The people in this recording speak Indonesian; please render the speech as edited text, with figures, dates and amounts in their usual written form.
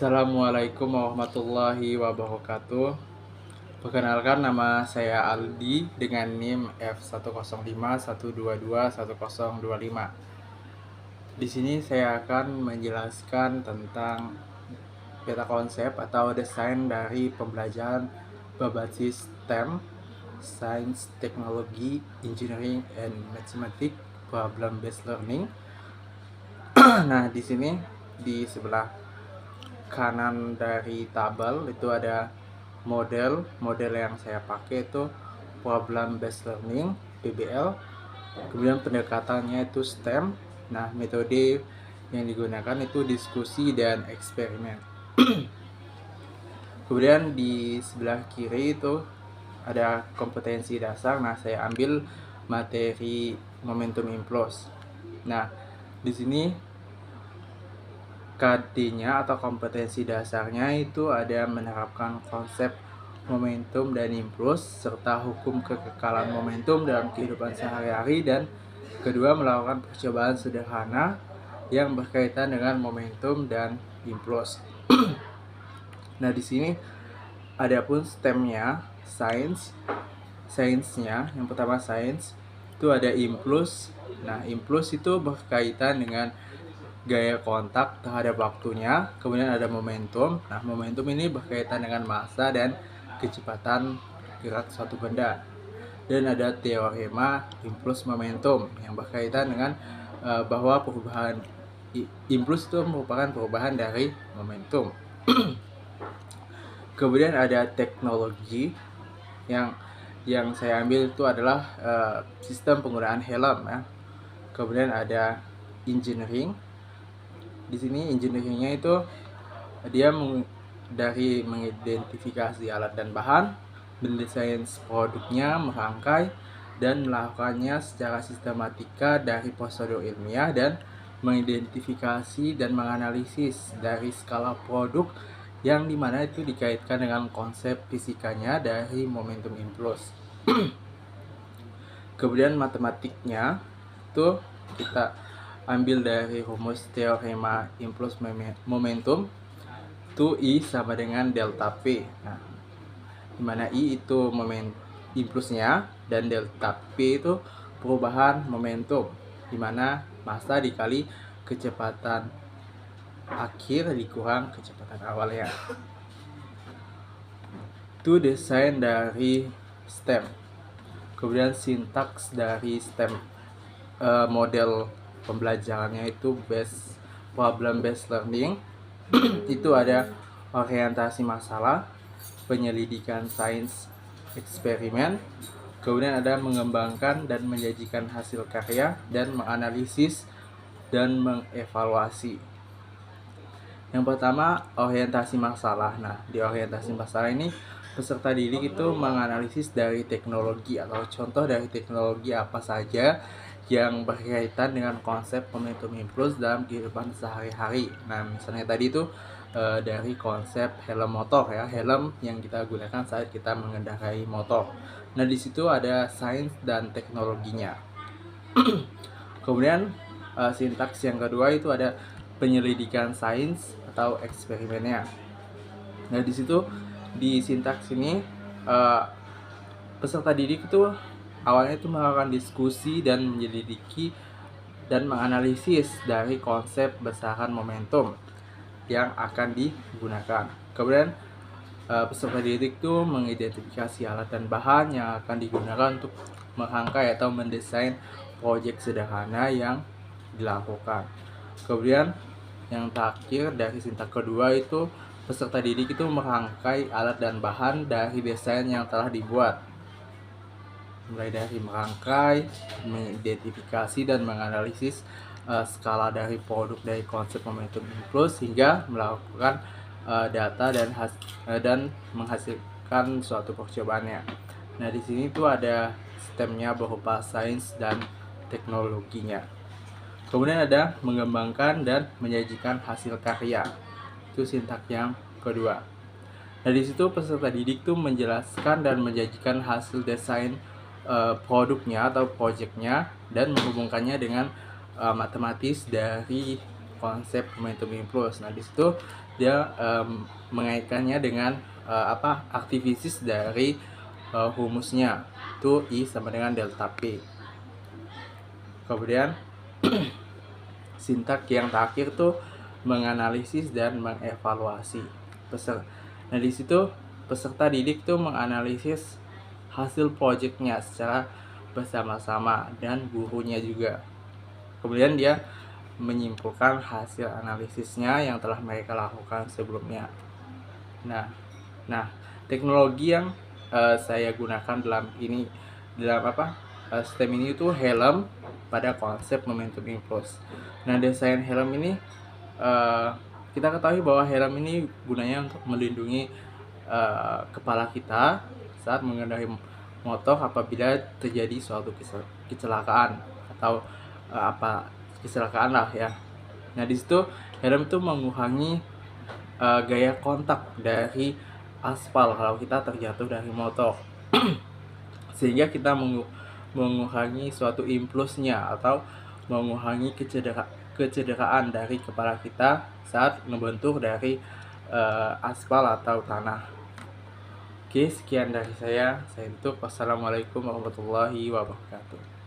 Assalamualaikum warahmatullahi wabarakatuh. Perkenalkan, nama saya Aldi dengan NIM F10512210025. Di sini saya akan menjelaskan tentang peta konsep atau desain dari pembelajaran berbasis STEM, Science, Technology, Engineering, and Mathematics, Problem Based Learning. Nah, di sini di sebelah kanan dari tabel itu ada model yang saya pakai itu Problem Based Learning (PBL). Kemudian pendekatannya itu STEM. Nah, metode yang digunakan itu diskusi dan eksperimen. Kemudian di sebelah kiri itu ada kompetensi dasar. Nah, saya ambil materi momentum impuls. Nah, di sini KD-nya atau kompetensi dasarnya itu ada menerapkan konsep momentum dan impuls serta hukum kekekalan momentum dalam kehidupan sehari-hari, dan kedua, melakukan percobaan sederhana yang berkaitan dengan momentum dan impuls. Nah, di sini adapun STEM-nya, sainsnya, yang pertama sains itu ada impuls. Nah, impuls itu berkaitan dengan gaya kontak terhadap waktunya. Kemudian ada momentum. Nah, momentum ini berkaitan dengan massa dan kecepatan gerak suatu benda. Dan ada teorema impuls momentum yang berkaitan dengan bahwa perubahan impuls itu merupakan perubahan dari momentum. Kemudian ada teknologi yang saya ambil itu adalah sistem penggunaan helm ya. Kemudian ada engineering. Di sini engineeringnya itu dia dari mengidentifikasi alat dan bahan, mendesain produknya, merangkai dan melakukannya secara sistematika dari prosedur ilmiah, dan mengidentifikasi dan menganalisis dari skala produk yang dimana itu dikaitkan dengan konsep fisikanya dari momentum impuls. Kemudian matematiknya itu kita ambil dari rumus teorema impuls momentum, itu I sama dengan delta P. Nah, dimana I itu impulsnya dan delta P itu perubahan momentum, dimana massa dikali kecepatan akhir dikurang kecepatan awalnya. Itu desain dari STEM. Kemudian sintaks dari STEM, model pembelajarannya itu problem based learning. Itu ada orientasi masalah, penyelidikan sains, eksperimen. Kemudian ada mengembangkan dan menyajikan hasil karya, dan menganalisis dan mengevaluasi. Yang pertama, orientasi masalah. Nah, di orientasi masalah ini peserta didik itu menganalisis dari teknologi atau contoh dari teknologi apa saja yang berkaitan dengan konsep momentum impuls dalam kehidupan sehari-hari. Nah, misalnya tadi itu dari konsep helm motor ya, helm yang kita gunakan saat kita mengendarai motor. Nah, di situ ada sains dan teknologinya. Kemudian sintaks yang kedua itu ada penyelidikan sains atau eksperimennya. Nah, di situ di sintaks ini peserta didik itu awalnya itu melakukan diskusi dan menyelidiki dan menganalisis dari konsep besaran momentum yang akan digunakan. Kemudian peserta didik itu mengidentifikasi alat dan bahan yang akan digunakan untuk merangkai atau mendesain proyek sederhana yang dilakukan. Kemudian yang terakhir dari sintaks kedua itu peserta didik itu merangkai alat dan bahan dari desain yang telah dibuat, mulai dari merangkai, mengidentifikasi dan menganalisis skala dari produk dari konsep momentum impuls hingga melakukan data dan menghasilkan suatu percobaannya. Nah, di sini tuh ada STEM-nya berupa sains dan teknologinya. Kemudian ada mengembangkan dan menyajikan hasil karya. Itu sintaks yang kedua. Nah, di situ peserta didik tuh menjelaskan dan menyajikan hasil desain produknya atau proyeknya dan menghubungkannya dengan matematis dari konsep momentum impuls. Nah, di situ dia mengaitkannya dengan aktivitas dari humusnya, itu I sama dengan delta P. Kemudian sintak yang terakhir tuh menganalisis dan mengevaluasi peserta. Nah, di situ peserta didik tuh menganalisis hasil proyeknya secara bersama-sama dan gurunya juga. Kemudian dia menyimpulkan hasil analisisnya yang telah mereka lakukan sebelumnya. Nah, teknologi yang saya gunakan dalam STEM ini itu helm pada konsep momentum impuls. Nah, desain helm ini kita ketahui bahwa helm ini gunanya untuk melindungi kepala kita saat mengendarai motor apabila terjadi suatu kecelakaan atau kecelakaan lah ya. Nah, di situ helm itu mengurangi gaya kontak dari aspal kalau kita terjatuh dari motor sehingga kita mengurangi suatu impulsnya atau mengurangi kecederaan dari kepala kita saat membentur dari aspal atau tanah. Oke, sekian dari saya. Saya tutup. Wassalamualaikum warahmatullahi wabarakatuh.